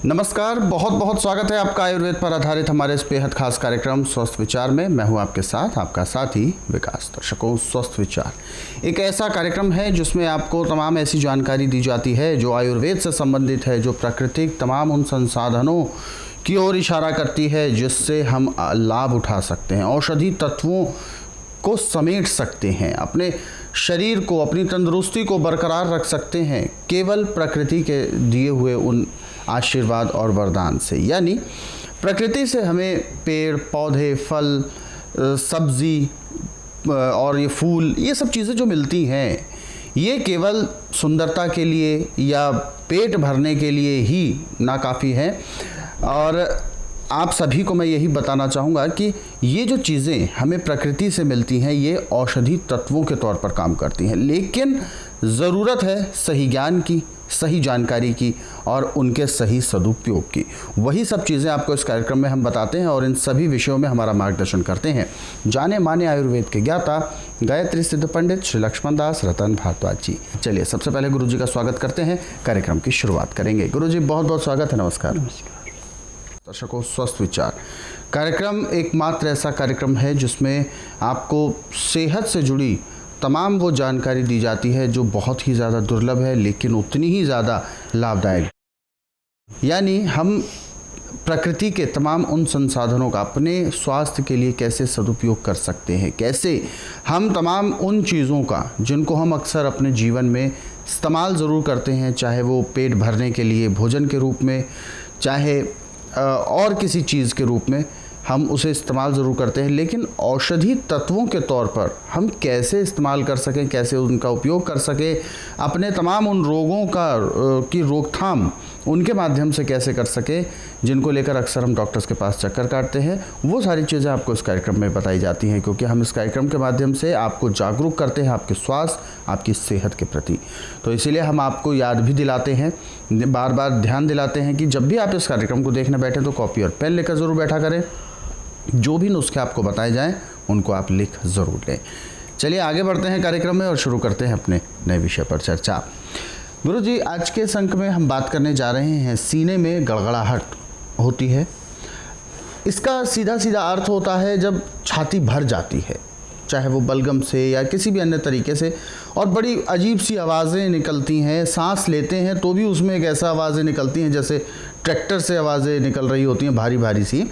नमस्कार, बहुत बहुत स्वागत है आपका आयुर्वेद पर आधारित हमारे इस बेहद खास कार्यक्रम स्वस्थ विचार में। मैं हूं आपके साथ आपका साथी विकास। दर्शकों, स्वस्थ विचार एक ऐसा कार्यक्रम है जिसमें आपको तमाम ऐसी जानकारी दी जाती है जो आयुर्वेद से संबंधित है, जो प्राकृतिक तमाम उन संसाधनों की ओर इशारा करती है जिससे हम लाभ उठा सकते हैं, औषधि तत्वों को समेट सकते हैं, अपने शरीर को, अपनी तंदुरुस्ती को बरकरार रख सकते हैं केवल प्रकृति के दिए हुए उन आशीर्वाद और वरदान से। यानी प्रकृति से हमें पेड़ पौधे, फल, सब्जी और ये फूल, ये सब चीज़ें जो मिलती हैं, ये केवल सुंदरता के लिए या पेट भरने के लिए ही नाकाफ़ी है। और आप सभी को मैं यही बताना चाहूँगा कि ये जो चीज़ें हमें प्रकृति से मिलती हैं, ये औषधि तत्वों के तौर पर काम करती हैं, लेकिन ज़रूरत है सही ज्ञान की, सही जानकारी की और उनके सही सदुपयोग की। वही सब चीज़ें आपको इस कार्यक्रम में हम बताते हैं और इन सभी विषयों में हमारा मार्गदर्शन करते हैं जाने माने आयुर्वेद के ज्ञाता, गायत्री सिद्ध पंडित श्री लक्ष्मण दास रतन भारद्वाज जी। चलिए, सबसे पहले गुरु जी का स्वागत करते हैं, कार्यक्रम की शुरुआत करेंगे। गुरु जी, बहुत बहुत स्वागत है। नमस्कार। दर्शकों, स्वस्थ विचार कार्यक्रम एकमात्र ऐसा कार्यक्रम है जिसमें आपको सेहत से जुड़ी तमाम वो जानकारी दी जाती है जो बहुत ही ज़्यादा दुर्लभ है, लेकिन उतनी ही ज़्यादा लाभदायक। यानी हम प्रकृति के तमाम उन संसाधनों का अपने स्वास्थ्य के लिए कैसे सदुपयोग कर सकते हैं, कैसे हम तमाम उन चीज़ों का जिनको हम अक्सर अपने जीवन में इस्तेमाल ज़रूर करते हैं, चाहे वो पेट भरने के लिए भोजन के रूप में, चाहे और किसी चीज़ के रूप में हम उसे इस्तेमाल ज़रूर करते हैं, लेकिन औषधि तत्वों के तौर पर हम कैसे इस्तेमाल कर सकें, कैसे उनका उपयोग कर सकें, अपने तमाम उन रोगों की रोकथाम उनके माध्यम से कैसे कर सकें जिनको लेकर अक्सर हम डॉक्टर्स के पास चक्कर काटते हैं, वो सारी चीज़ें आपको इस कार्यक्रम में बताई जाती हैं, क्योंकि हम इस कार्यक्रम के माध्यम से आपको जागरूक करते हैं आपके स्वास्थ्य, आपकी सेहत के प्रति। तो इसीलिए हम आपको याद भी दिलाते हैं, बार बार ध्यान दिलाते हैं कि जब भी आप इस कार्यक्रम को देखने बैठे तो कॉपी और पेन लेकर ज़रूर बैठा करें। जो भी नुस्खे आपको बताए जाएं उनको आप लिख ज़रूर लें। चलिए आगे बढ़ते हैं कार्यक्रम में और शुरू करते हैं अपने नए विषय पर चर्चा। गुरुजी, आज के इस अंक में हम बात करने जा रहे हैं सीने में गड़गड़ाहट होती है। इसका सीधा सीधा अर्थ होता है जब छाती भर जाती है, चाहे वो बलगम से या किसी भी अन्य तरीके से, और बड़ी अजीब सी आवाज़ें निकलती हैं। सांस लेते हैं तो भी उसमें एक ऐसा आवाज़ें निकलती हैं जैसे ट्रैक्टर से आवाज़ें निकल रही होती हैं, भारी भारी सी।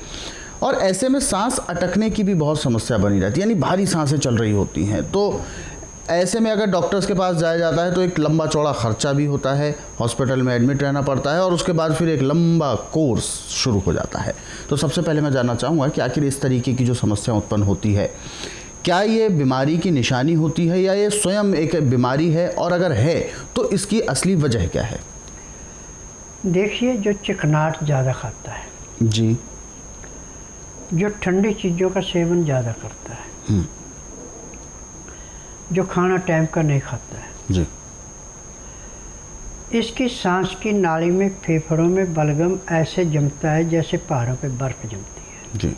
और ऐसे में सांस अटकने की भी बहुत समस्या बनी रहती है, यानी भारी सांसें चल रही होती हैं। तो ऐसे में अगर डॉक्टर्स के पास जाया जाता है तो एक लंबा चौड़ा खर्चा भी होता है, हॉस्पिटल में एडमिट रहना पड़ता है और उसके बाद फिर एक लंबा कोर्स शुरू हो जाता है। तो सबसे पहले मैं जानना चाहूँगा कि आखिर इस तरीके की जो समस्या उत्पन्न होती है, क्या ये बीमारी की निशानी होती है या ये स्वयं एक बीमारी है, और अगर है तो इसकी असली वजह क्या है? देखिए, जो चिकनाट ज़्यादा खाता है जी, जो ठंडी चीज़ों का सेवन ज़्यादा करता है, जो खाना टाइम का नहीं खाता है जी, इसकी सांस की नाली में, फेफड़ों में बलगम ऐसे जमता है जैसे पहाड़ों पे बर्फ़ जमती है जी।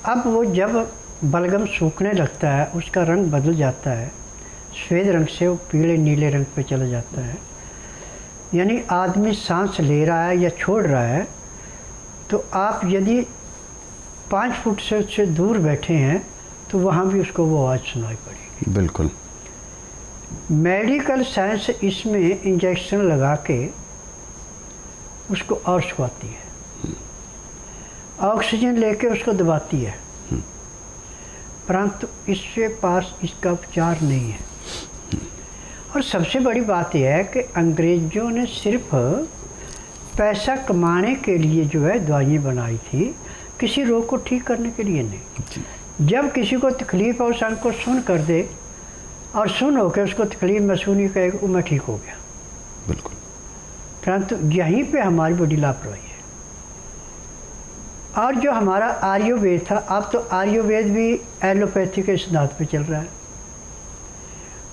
अब वो जब बलगम सूखने लगता है, उसका रंग बदल जाता है, सफ़ेद रंग से वो पीले नीले रंग पे चला जाता है। यानी आदमी सांस ले रहा है या छोड़ रहा है, तो आप यदि 5 फुट से उससे दूर बैठे हैं तो वहाँ भी उसको वो आवाज़ सुनाई पड़ेगी। बिल्कुल। मेडिकल साइंस इसमें इंजेक्शन लगा के उसको और सुखाती है, ऑक्सीजन लेके उसको दबाती है, परंतु इसके पास इसका उपचार नहीं है। और सबसे बड़ी बात यह है कि अंग्रेज़ों ने सिर्फ पैसा कमाने के लिए जो है दवाइयाँ बनाई थी, किसी रोग को ठीक करने के लिए नहीं। जब किसी को तकलीफ़ और उस को सुन कर दे और सुन होकर उसको तकलीफ़ महसूस नहीं करेगा, मैं ठीक हो गया। बिल्कुल। परंतु यहीं पे हमारी बड़ी लापरवाही है। और जो हमारा आयुर्वेद था, अब तो आयुर्वेद भी एलोपैथी के सिद्धांत पे चल रहा है।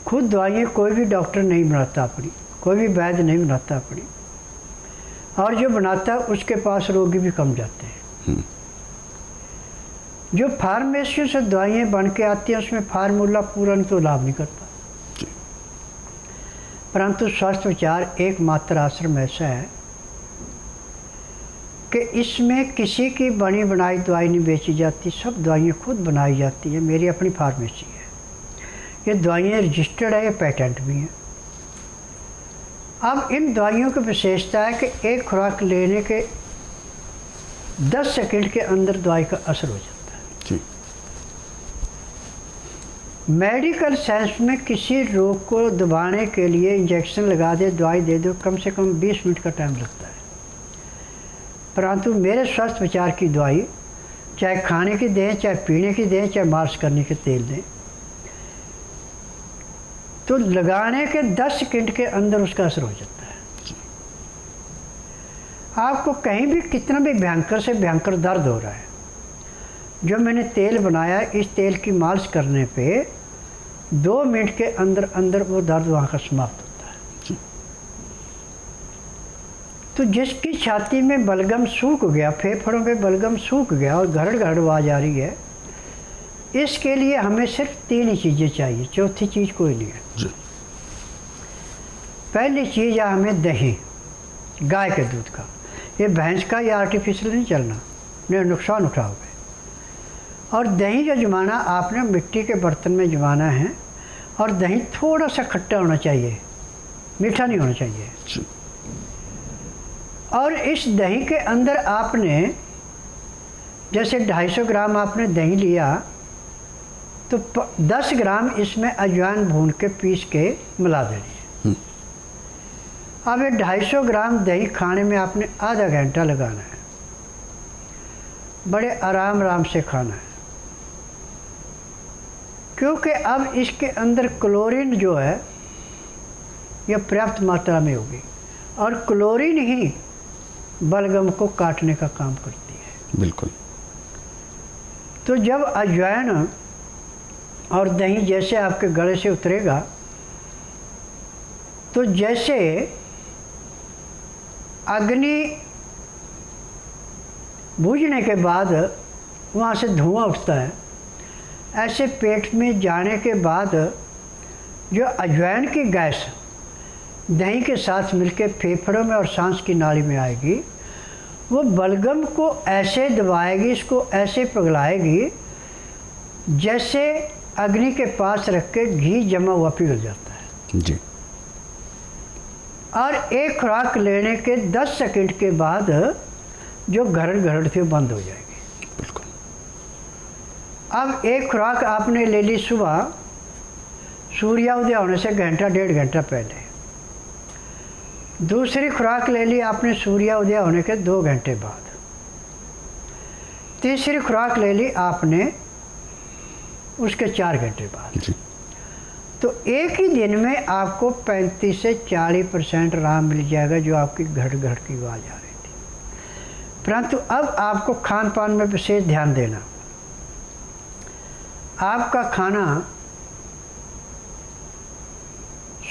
खुद दवाइयाँ कोई भी डॉक्टर नहीं बनाता अपनी, कोई भी वैद्य नहीं बनाता अपनी, और जो बनाता है उसके पास रोगी भी कम जाते हैं। जो फार्मेसी से दवाइयाँ बन के आती हैं उसमें फार्मूला पूरा तो लाभ नहीं करता। परंतु स्वस्थ विचार एकमात्र आश्रम ऐसा है कि इसमें किसी की बनी बनाई दवाई नहीं बेची जाती, सब दवाइयाँ खुद बनाई जाती हैं। मेरी अपनी फार्मेसी है, ये दवाइयाँ रजिस्टर्ड है, ये पेटेंट भी हैं। अब इन दवाइयों की विशेषता है कि एक खुराक लेने के 10 सेकंड के अंदर दवाई का असर हो जाता है जी। मेडिकल साइंस में किसी रोग को दबाने के लिए इंजेक्शन लगा दे, दवाई दे दो, कम से कम 20 मिनट का टाइम लगता है। परंतु मेरे स्वास्थ्य विचार की दवाई चाहे खाने की दें, चाहे पीने की दें, चाहे मालिश करने के तेल दें, तो लगाने के 10 सेकंड के अंदर उसका असर हो जाता है। आपको कहीं भी कितना भी भयंकर से भयंकर दर्द हो रहा है, जो मैंने तेल बनाया, इस तेल की मालिश करने पे 2 मिनट के अंदर अंदर वो दर्द वहाँ का समाप्त होता है। तो जिसकी छाती में बलगम सूख गया, फेफड़ों पे बलगम सूख गया और घड़ घड़ आवाज आ रही है, इसके लिए हमें सिर्फ 3 ही चीज़ें चाहिए, चौथी चीज़ कोई नहीं है जी। पहली चीज़ है हमें दही, गाय के दूध का। ये भैंस का या आर्टिफिशियल नहीं चलना, नहीं नुकसान उठाओगे। और दही का जमाना आपने मिट्टी के बर्तन में जमाना है, और दही थोड़ा सा खट्टा होना चाहिए, मीठा नहीं होना चाहिए जी। और इस दही के अंदर आपने जैसे 250 ग्राम आपने दही लिया, तो 10 ग्राम इसमें अजवाइन भून के पीस के मिला देनी है। अब ये 250 ग्राम दही खाने में आपने आधा घंटा लगाना है, बड़े आराम से खाना है, क्योंकि अब इसके अंदर क्लोरीन जो है यह पर्याप्त मात्रा में होगी, और क्लोरीन ही बलगम को काटने का काम करती है। बिल्कुल। तो जब अजवाइन और दही जैसे आपके गले से उतरेगा, तो जैसे अग्नि बूझने के बाद वहाँ से धुआं उठता है, ऐसे पेट में जाने के बाद जो अजवाइन की गैस दही के साथ मिलकर फेफड़ों में और सांस की नाली में आएगी, वो बलगम को ऐसे दबाएगी, इसको ऐसे पिघलाएगी जैसे अग्नि के पास रख के घी जमा हुआ पिघल जाता है जी। और एक खुराक लेने के 10 सेकंड के बाद जो घरड़ घरड़ थी बंद हो जाएगी। बिल्कुल। अब एक खुराक आपने ले ली सुबह सूर्योदय होने से घंटा 1.5 घंटा पहले, दूसरी खुराक ले ली आपने सूर्योदय होने के 2 घंटे बाद, तीसरी खुराक ले ली आपने उसके 4 घंटे बाद जी। तो एक ही दिन में आपको 35 से 40% आराम मिल जाएगा, जो आपकी घड़ घड़ की आवाज़ आ रही थी। परंतु अब आपको खान पान में विशेष ध्यान देना। आपका खाना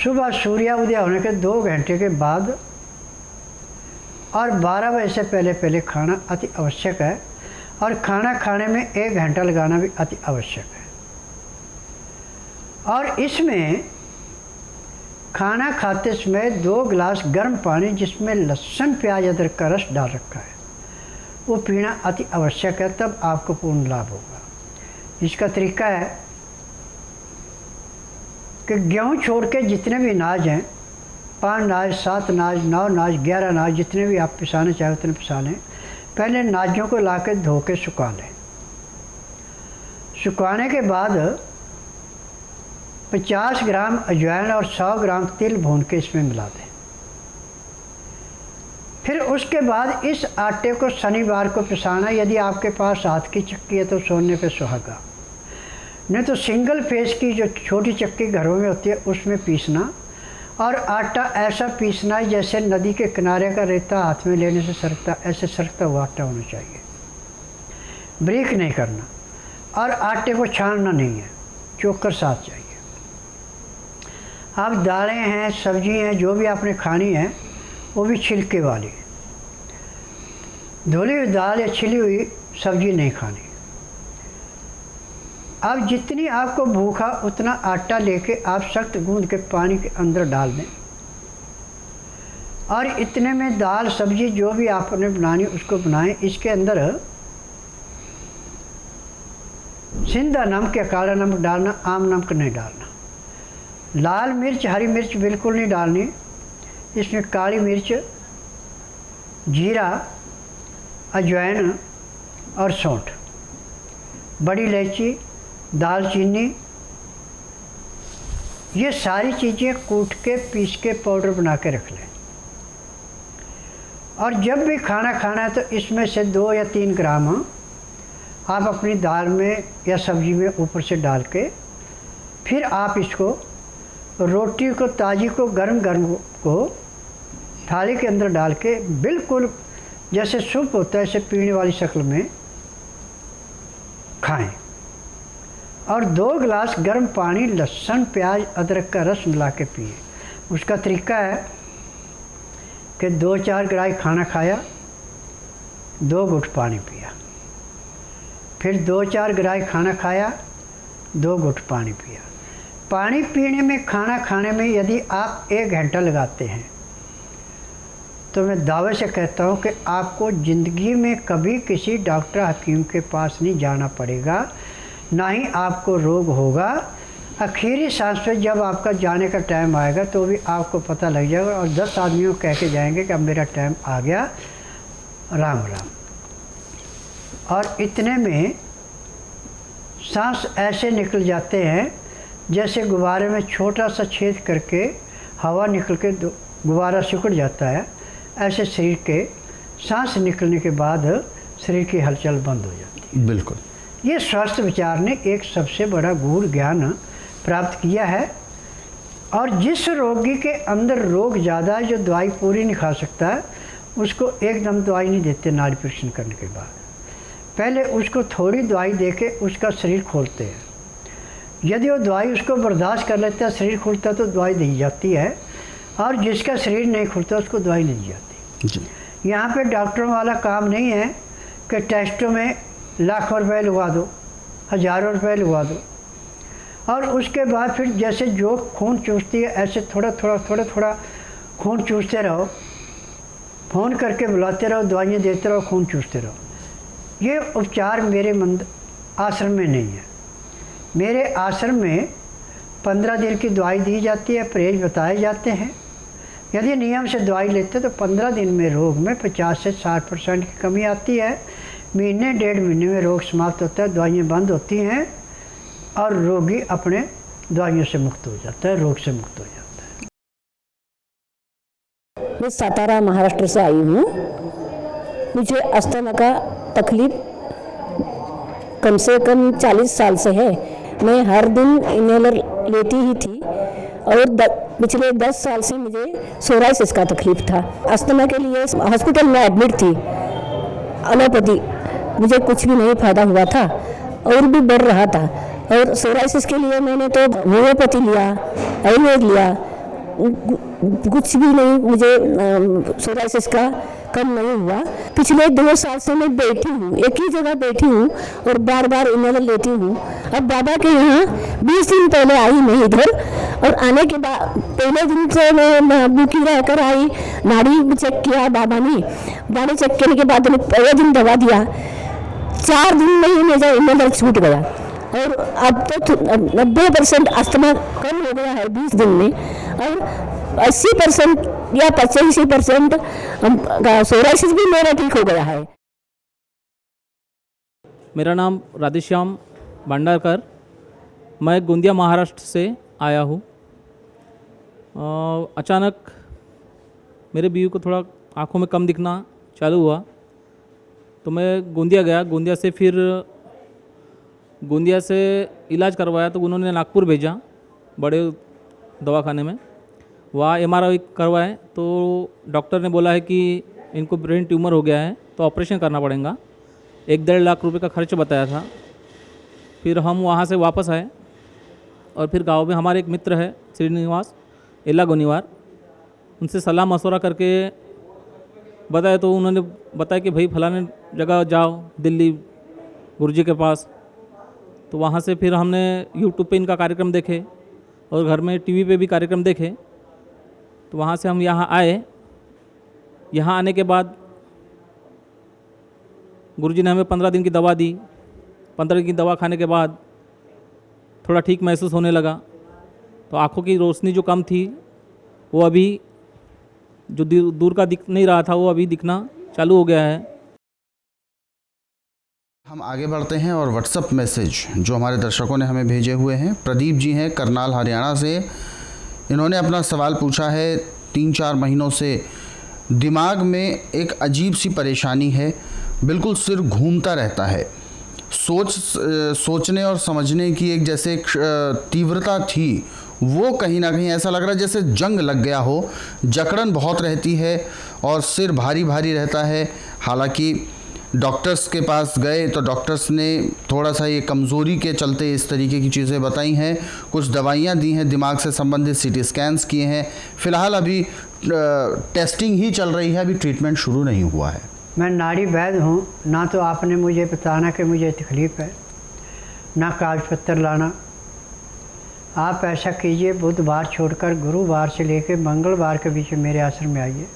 सुबह सूर्योदय होने के 2 घंटे के बाद और 12 बजे से पहले पहले खाना अति आवश्यक है, और खाना खाने में 1 घंटा लगाना भी अति आवश्यक है। और इसमें खाना खाते समय 2 गिलास गर्म पानी जिसमें लहसुन प्याज अदरक का रस डाल रखा है वो पीना अति आवश्यक है, तब आपको पूर्ण लाभ होगा। इसका तरीका है कि गेहूँ छोड़ के जितने भी अनाज हैं, 5 अनाज, 7 अनाज, 9 अनाज, 11 अनाज, जितने भी आप पिसाने चाहे उतने पिसा लें। पहले अनाजों को ला के धो के सुखा लें। सुखाने के बाद 50 ग्राम अजवाइन और 100 ग्राम तिल भून के इसमें मिला दें। फिर उसके बाद इस आटे को शनिवार को पिसाना। यदि आपके पास हाथ की चक्की है तो सोने पे सुहागा, नहीं तो सिंगल फेस की जो छोटी चक्की घरों में होती है उसमें पीसना, और आटा ऐसा पीसना है जैसे नदी के किनारे का रेता हाथ में लेने से सरकता, ऐसे सरकता हुआ आटा होना चाहिए, ब्रेक नहीं करना। और आटे को छानना नहीं है, चोकर साथ चाहिए। आप दालें हैं, सब्जी हैं, जो भी आपने खानी है वो भी छिलके वाली, धुली हुई दाल या छिली हुई सब्जी नहीं खानी। अब जितनी आपको भूखा उतना आटा लेके आप सख्त गूंद के पानी के अंदर डाल दें। और इतने में दाल सब्जी जो भी आपने बनानी उसको बनाएं। इसके अंदर सिंधा नमक या काला नमक डालना, आम नमक नहीं डालना। लाल मिर्च हरी मिर्च बिल्कुल नहीं डालनी। इसमें काली मिर्च, जीरा, अजवाइन और सौंठ, बड़ी इलायची, दालचीनी, ये सारी चीज़ें कूट के पीस के पाउडर बना के रख लें। और जब भी खाना खाना है तो इसमें से 2 या 3 ग्राम आप अपनी दाल में या सब्जी में ऊपर से डाल के फिर आप इसको रोटी को ताज़ी को गरम गरम को थाली के अंदर डाल के बिल्कुल जैसे सूप होता है ऐसे पीने वाली शक्ल में खाएं। और 2 गिलास गर्म पानी लहसुन प्याज अदरक का रस मिला के पिए। उसका तरीका है कि 2-4 ग्राही खाना खाया, 2 घुट पानी पिया, फिर 2-4 ग्राही खाना खाया, 2 घुट पानी पिया। पानी पीने में, खाना खाने में यदि आप 1 घंटा लगाते हैं तो मैं दावे से कहता हूँ कि आपको ज़िंदगी में कभी किसी डॉक्टर हकीम के पास नहीं जाना पड़ेगा, ना ही आपको रोग होगा। आखिरी सांस पे जब आपका जाने का टाइम आएगा तो भी आपको पता लग जाएगा और 10 आदमियों को कह के जाएंगे कि अब मेरा टाइम आ गया, राम राम। और इतने में सांस ऐसे निकल जाते हैं जैसे गुब्बारे में छोटा सा छेद करके हवा निकल के गुब्बारा सिकुड़ जाता है। ऐसे शरीर के सांस निकलने के बाद शरीर की हलचल बंद हो जाती है। बिल्कुल। ये स्वास्थ्य विचार ने एक सबसे बड़ा गूढ़ ज्ञान प्राप्त किया है। और जिस रोगी के अंदर रोग ज़्यादा है, जो दवाई पूरी नहीं खा सकता है, उसको एकदम दवाई नहीं देते। नाड़ी परीक्षण करने के बाद पहले उसको थोड़ी दवाई देके उसका शरीर खोलते हैं। यदि वो दवाई उसको बर्दाश्त कर लेता है, शरीर खुलता है तो दवाई दी जाती है, और जिसका शरीर नहीं खुलता उसको दवाई नहीं दी जाती जी। यहाँ पे डॉक्टरों वाला काम नहीं है कि टेस्टों में लाखों रुपए लगवा दो, हज़ारों रुपए लगवा दो, और उसके बाद फिर जैसे जो खून चूसती है ऐसे थोड़ा थोड़ा खून चूसते रहो, फ़ोन करके बुलाते रहो, दवाइयाँ देते रहो, खून चूसते रहो। ये उपचार मेरे आश्रम में नहीं है। मेरे आश्रम में 15 दिन की दवाई दी जाती है, परहेज बताए जाते हैं। यदि नियम से दवाई लेते तो 15 दिन में रोग में 50 से 60% की कमी आती है। महीने 1.5 महीने में रोग समाप्त होता है, दवाइयाँ बंद होती हैं और रोगी अपने दवाइयों से मुक्त हो जाता है, रोग से मुक्त हो जाता है। मैं सातारा महाराष्ट्र से आई हूँ। मुझे अस्थमा का तकलीफ कम से कम 40 साल से है। मैं हर दिन इनहेलर लेती ही थी और पिछले 10 साल से मुझे सोराइसिस का तकलीफ था। अस्थमा के लिए हॉस्पिटल में एडमिट थी, एलोपैथी, मुझे कुछ भी नहीं फायदा हुआ था और भी बढ़ रहा था। और सोराइसिस के लिए मैंने तो होम्योपैथी लिया, आयुर्वेद लिया, कुछ भी नहीं, मुझे सोराइसिस का कम नहीं हुआ। पिछले 2 साल से मैं बैठी हूँ, एक ही जगह बैठी हूँ और बार बार इनहेलर लेती हूँ। अब बाबा के यहाँ 20 दिन पहले आई मैं इधर, और आने के बाद पहले दिन से मैं भूखी रहकर आई। नाड़ी चेक किया बाबा ने, नाड़ी चेक करने के बाद पहले दिन दवा दिया, 4 दिन में ही मेरा इनहेलर छूट गया। और अब तो 90% अस्थमा कम हो गया है 20 दिन में, और 80% या 85% सोराइसिस भी मेरा ठीक हो गया है। मेरा नाम राधेश्याम भंडारकर, मैं गोंदिया महाराष्ट्र से आया हूँ। अचानक मेरे बीवी को थोड़ा आँखों में कम दिखना चालू हुआ, तो मैं गोंदिया गया। गोंदिया से इलाज करवाया तो उन्होंने नागपुर भेजा, बड़े दवाखाने में। वहाँ MRI करवाए तो डॉक्टर ने बोला है कि इनको ब्रेन ट्यूमर हो गया है, तो ऑपरेशन करना पड़ेगा। 1-1.5 लाख रुपए का खर्च बताया था। फिर हम वहाँ से वापस आए और फिर गांव में हमारे एक मित्र है श्रीनिवास एला गोनीवार, उनसे सलाह मशवरा करके बताया तो उन्होंने बताया कि भाई फलाने जगह जाओ, दिल्ली गुरुजी के पास। तो वहाँ से फिर हमने YouTube पे इनका कार्यक्रम देखे और घर में TV पे भी कार्यक्रम देखे। तो वहाँ से हम यहाँ आए यहाँ आने के बाद गुरुजी ने हमें 15 दिन की दवा दी। 15 दिन की दवा खाने के बाद थोड़ा ठीक महसूस होने लगा। तो आँखों की रोशनी जो कम थी वो अभी जो दूर का दिख नहीं रहा था वो अभी दिखना चालू हो गया है। हम आगे बढ़ते हैं और व्हाट्सएप मैसेज जो हमारे दर्शकों ने हमें भेजे हुए हैं। प्रदीप जी हैं करनाल हरियाणा से। इन्होंने अपना सवाल पूछा है, 3-4 महीनों से दिमाग में एक अजीब सी परेशानी है, बिल्कुल सिर घूमता रहता है। सोचने और समझने की एक जैसे एक तीव्रता थी, वो कहीं ना कहीं ऐसा लग रहा है जैसे जंग लग गया हो। जकड़न बहुत रहती है और सिर भारी भारी रहता है। हालांकि डॉक्टर्स के पास गए तो डॉक्टर्स ने थोड़ा सा ये कमज़ोरी के चलते इस तरीके की चीज़ें बताई हैं, कुछ दवाइयाँ दी हैं, दिमाग से संबंधित सीटी स्कैन्स किए हैं। फ़िलहाल अभी टेस्टिंग ही चल रही है, अभी ट्रीटमेंट शुरू नहीं हुआ है। मैं नाड़ी वैद्य हूँ, ना तो आपने मुझे बताना कि मुझे तकलीफ़ है, ना कागज पत्तर लाना। आप ऐसा कीजिए, बुधवार छोड़कर गुरुवार से लेकर मंगलवार के बीच में मेरे आश्रम में आइए।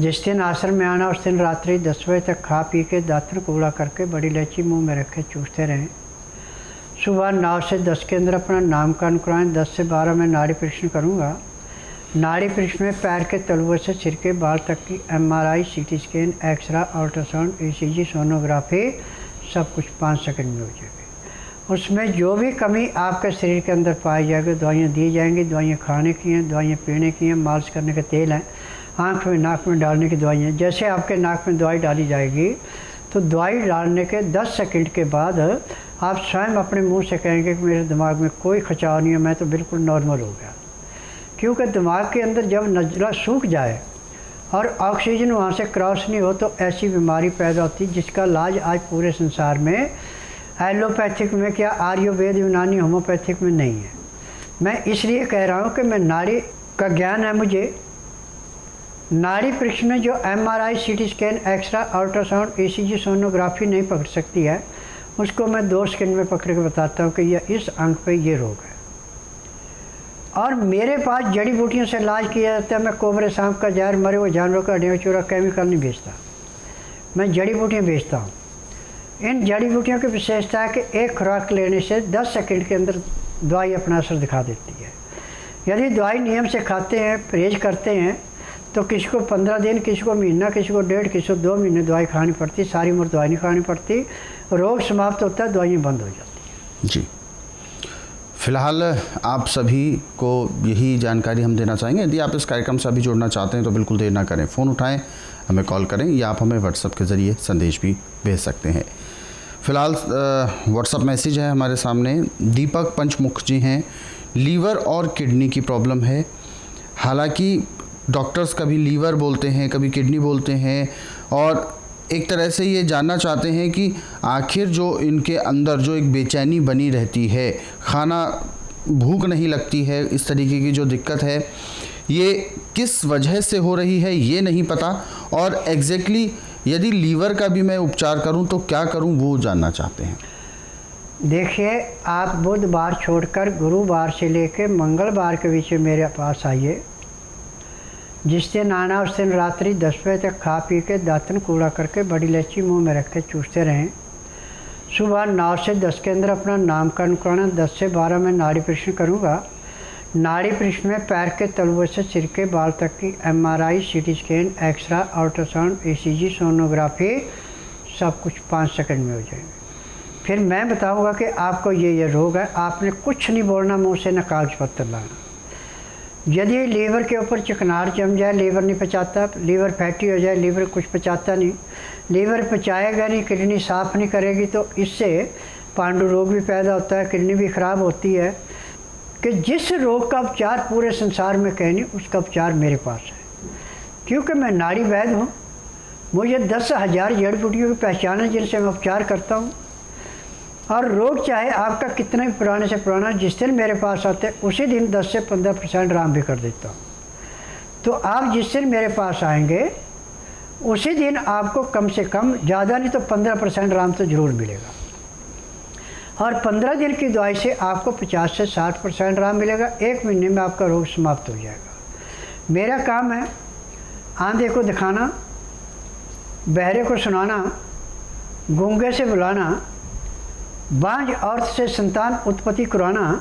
जिस दिन आश्रम में आना उस दिन रात्रि 10 बजे तक खा पी के दातन कूड़ा करके बड़ी इलायची मुंह में रखे चूसते रहें। सुबह 9 से 10 के अंदर अपना नामकरण कराएं। 10 से 12 में नाड़ी परीक्षण करूँगा। नाड़ी परीक्षण में पैर के तलुए से सिर के बाल तक की MRI, CT scan, X-ray, ultrasound, ECG, sonography सब कुछ 5 सेकंड में हो जाएगी। उसमें जो भी कमी आपके शरीर के अंदर पाई जाएगी दवाइयाँ दी जाएंगी। दवाइयाँ खाने की हैं, दवाइयाँ पीने की हैं, मालिश करने के तेल हैं, आँख में नाक में डालने की दवाइयाँ। जैसे आपके नाक में दवाई डाली जाएगी तो दवाई डालने के 10 सेकंड के बाद आप स्वयं अपने मुंह से कहेंगे कि मेरे दिमाग में कोई खिंचाव नहीं है, मैं तो बिल्कुल नॉर्मल हो गया। क्योंकि दिमाग के अंदर जब नज़ला सूख जाए और ऑक्सीजन वहाँ से क्रॉस नहीं हो तो ऐसी बीमारी पैदा होती है जिसका इलाज आज पूरे संसार में एलोपैथिक में क्या, आयुर्वेद, यूनानी, होम्योपैथिक में नहीं है। मैं इसलिए कह रहा हूँ कि मैं नाड़ी का ज्ञान है मुझे। नाड़ी परीक्षण में जो MRI, CT scan, X-ray, ultrasound, ECG, sonography नहीं पकड़ सकती है, उसको मैं 2 सेकंड में पकड़ के बताता हूँ कि यह इस अंग पे ये रोग है। और मेरे पास जड़ी बूटियों से इलाज किया जाता है। मैं कोबरे, सांप का जहर, मरे हुए जानवरों का हड्डियाँ चूरा केमिकल नहीं बेचता, मैं जड़ी बूटियाँ बेचता हूँ। इन जड़ी बूटियों की विशेषता है कि एक खुराक लेने से 10 सेकंड के अंदर दवाई अपना असर दिखा देती है। यदि दवाई नियम से खाते हैं, परहेज करते हैं, तो किसी को 15 दिन, किसी को महीना, किसी को 1.5, किसी को 2 महीने दवाई खानी पड़ती, सारी उम्र दवाई नहीं खानी पड़ती। रोग समाप्त होता है, दवाइयाँ बंद हो जाती हैं। जी, फिलहाल आप सभी को यही जानकारी हम देना चाहेंगे। यदि आप इस कार्यक्रम से अभी जुड़ना चाहते हैं तो बिल्कुल देर ना करें, फ़ोन उठाएं, हमें कॉल करें या आप हमें व्हाट्सएप के ज़रिए संदेश भी भेज सकते हैं। फ़िलहाल व्हाट्सएप मैसेज है हमारे सामने। दीपक पंचमुख जी हैं, लीवर और किडनी की प्रॉब्लम है। हालांकि डॉक्टर्स कभी लीवर बोलते हैं, कभी किडनी बोलते हैं और एक तरह से ये जानना चाहते हैं कि आखिर जो इनके अंदर जो एक बेचैनी बनी रहती है, खाना भूख नहीं लगती है, इस तरीके की जो दिक्कत है ये किस वजह से हो रही है ये नहीं पता। और एग्जैक्टली यदि लीवर का भी मैं उपचार करूं तो क्या करूं वो जानना चाहते हैं। देखिए, आप बुधवार छोड़कर गुरुवार से लेकर मंगलवार के बीच में मेरे पास आइए। जिस दिन आना उस दिन रात्रि 10 बजे तक खा पी के दातन कूड़ा करके बड़ी इलायची मुंह में रख के चूसते रहें। सुबह 9 से 10 के अंदर अपना नामकरण कराना। 10 से 12 में नाड़ी परीक्षण करूँगा। नाड़ी परीक्षण में पैर के तलुए से सिर के बाल तक की MRI, CT scan, X-ray, ultrasound, ECG, sonography सब कुछ 5 सेकंड में हो जाएंगे। फिर मैं बताऊँगा कि आपको ये रोग है। आपने कुछ नहीं बोलना मुँह से, न कागज पत्तर लाना। यदि लीवर के ऊपर चिकनाहट जम जाए, लीवर नहीं पचाता, लीवर फैटी हो जाए, लीवर कुछ पचाता नहीं, लीवर पचाएगा नहीं, किडनी साफ़ नहीं करेगी, तो इससे पांडु रोग भी पैदा होता है, किडनी भी ख़राब होती है। कि जिस रोग का उपचार पूरे संसार में कहीं नहीं, उसका उपचार मेरे पास है। क्योंकि मैं नाड़ी वैद्य हूँ, मुझे 10,000 जड़ी बूटियों की पहचान है जिनसे मैं उपचार करता हूँ। और रोग चाहे आपका कितना भी पुराने से पुराना, जिस दिन मेरे पास आते हैं उसी दिन 10 से 15% आराम भी कर देता हूँ। तो आप जिस दिन मेरे पास आएंगे उसी दिन आपको कम से कम, ज़्यादा नहीं तो 15% आराम तो ज़रूर मिलेगा। और 15 दिन की दवाई से आपको 50 से 60% आराम मिलेगा। 1 महीने में आपका रोग समाप्त हो जाएगा। मेरा काम है आंधे को दिखाना, बहरे को सुनाना, गूंगे से बुलाना, बांझ औरत से संतान उत्पत्ति कराना,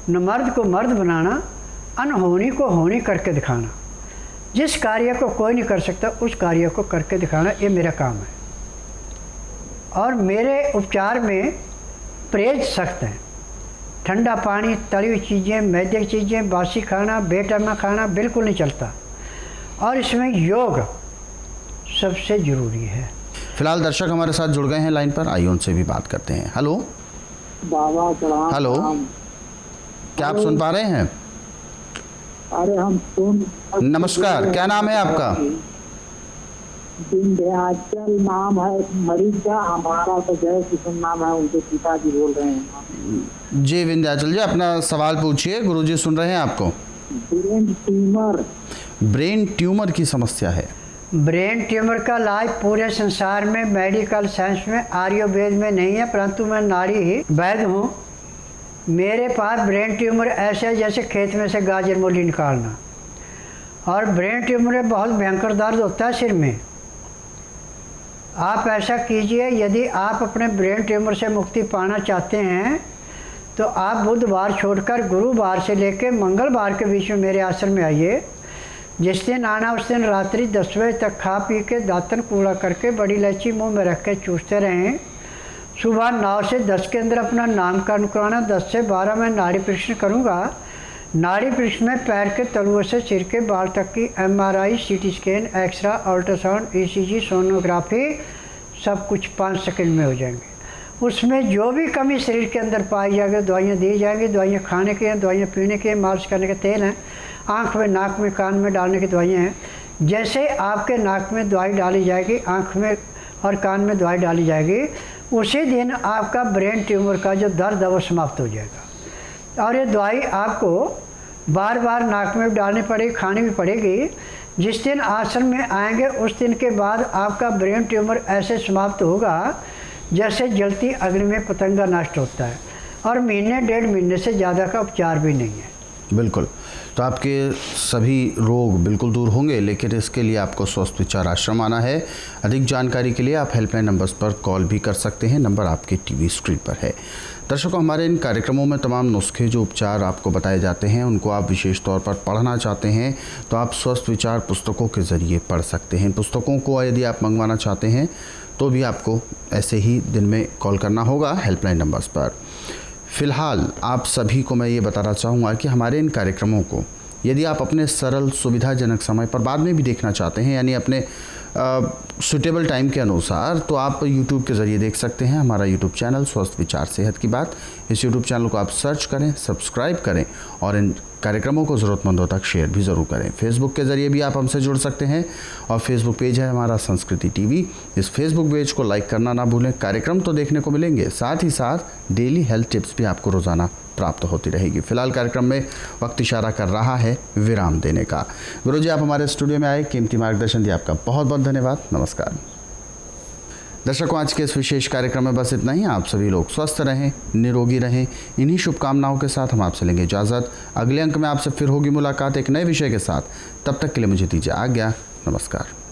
न मर्द को मर्द बनाना, अनहोनी को होनी करके दिखाना। जिस कार्य को कोई नहीं कर सकता उस कार्य को करके दिखाना, ये मेरा काम है। और मेरे उपचार में परहेज सख्त है। ठंडा पानी, तली हुई चीज़ें, मैदे की चीज़ें, बासी खाना, बेटैमा खाना बिल्कुल नहीं चलता। और इसमें योग सबसे ज़रूरी है। फिलहाल दर्शक हमारे साथ जुड़ गए हैं लाइन पर, आइए उनसे भी बात करते हैं। हेलो बाबा प्रणाम। हेलो, क्या आप सुन पा रहे हैं? अरे हम सुन। नमस्कार, क्या नाम है आपका? विंध्याचल नाम है मरीज का, हमारा तो जय किशन नाम है, उनके पिताजी बोल रहे हैं। जी विंध्याचल जी, अपना सवाल पूछिए, गुरुजी सुन रहे हैं आपको। Brain tumour. ब्रेन ट्यूमर की समस्या है। ब्रेन ट्यूमर का इलाज पूरे संसार में मेडिकल साइंस में, आयुर्वेद में नहीं है, परंतु मैं नाड़ी ही वैद्य हूँ। मेरे पास ब्रेन ट्यूमर ऐसे है जैसे खेत में से गाजर मूली निकालना। और ब्रेन ट्यूमर में बहुत भयंकर दर्द होता है सिर में। आप ऐसा कीजिए, यदि आप अपने ब्रेन ट्यूमर से मुक्ति पाना चाहते हैं तो आप बुधवार छोड़कर गुरुवार से लेकर मंगलवार के बीच में मेरे आश्रम में आइए। जिस दिन आना उस दिन रात्रि 10 बजे तक खा पी के दातन कूड़ा करके बड़ी इलायची मुंह में रख के चूसते रहें। सुबह 9 से 10 के अंदर अपना नामकरण कराना। 10 से 12 में नाड़ी परीक्षण करूँगा। नाड़ी परीक्षण में पैर के तलुओं से सिर के बाल तक की MRI, CT scan, X-ray, ultrasound, ECG, sonography सब कुछ 5 सेकंड में हो जाएंगे। उसमें जो भी कमी शरीर के अंदर पाई जाएगी दवाइयाँ दी जाएंगी। दवाइयाँ खाने की हैं, दवाइयाँ पीने की हैं, मालिश करने के तेल हैं, आँख में, नाक में, कान में डालने की दवाइयाँ हैं। जैसे आपके नाक में दवाई डाली जाएगी, आँख में और कान में दवाई डाली जाएगी, उसी दिन आपका ब्रेन ट्यूमर का जो दर्द है वो समाप्त हो जाएगा। और ये दवाई आपको बार बार नाक में भी डालनी पड़ेगी, खानी भी पड़ेगी। जिस दिन आश्रम में आएंगे उस दिन के बाद आपका ब्रेन ट्यूमर ऐसे समाप्त होगा जैसे जलती अग्नि में पतंगा नष्ट होता है। और महीने 1.5 महीने से ज़्यादा का उपचार भी नहीं है। बिल्कुल, तो आपके सभी रोग बिल्कुल दूर होंगे, लेकिन इसके लिए आपको स्वस्थ विचार आश्रम आना है। अधिक जानकारी के लिए आप हेल्पलाइन नंबर्स पर कॉल भी कर सकते हैं, नंबर आपके टीवी स्क्रीन पर है। दर्शकों, हमारे इन कार्यक्रमों में तमाम नुस्खे जो उपचार आपको बताए जाते हैं उनको आप विशेष तौर पर पढ़ना चाहते हैं तो आप स्वस्थ विचार पुस्तकों के ज़रिए पढ़ सकते हैं। पुस्तकों को यदि आप मंगवाना चाहते हैं तो भी आपको ऐसे ही दिन में कॉल करना होगा हेल्पलाइन नंबर्स पर। फ़िलहाल आप सभी को मैं ये बताना चाहूँगा कि हमारे इन कार्यक्रमों को यदि आप अपने सरल सुविधाजनक समय पर बाद में भी देखना चाहते हैं, यानी अपने सूटेबल टाइम के अनुसार, तो आप YouTube के ज़रिए देख सकते हैं। हमारा YouTube चैनल स्वस्थ विचार सेहत की बात, इस YouTube चैनल को आप सर्च करें, सब्सक्राइब करें और इन कार्यक्रमों को ज़रूरतमंदों तक शेयर भी ज़रूर करें। फेसबुक के ज़रिए भी आप हमसे जुड़ सकते हैं और फेसबुक पेज है हमारा संस्कृति टीवी। इस फेसबुक पेज को लाइक करना ना भूलें। कार्यक्रम तो देखने को मिलेंगे, साथ ही साथ डेली हेल्थ टिप्स भी आपको रोज़ाना प्राप्त होती रहेगी। फिलहाल कार्यक्रम में वक्त इशारा कर रहा है विराम देने का। गुरुजी, आप हमारे स्टूडियो में आए, कीमती मार्गदर्शन दिया, आपका बहुत बहुत धन्यवाद। नमस्कार। दर्शकों, आज के इस विशेष कार्यक्रम में बस इतना ही। आप सभी लोग स्वस्थ रहें, निरोगी रहें, इन्हीं शुभकामनाओं के साथ हम आपसे लेंगे इजाज़त। अगले अंक में आपसे फिर होगी मुलाकात एक नए विषय के साथ। तब तक के लिए मुझे दीजिए आज्ञा। नमस्कार।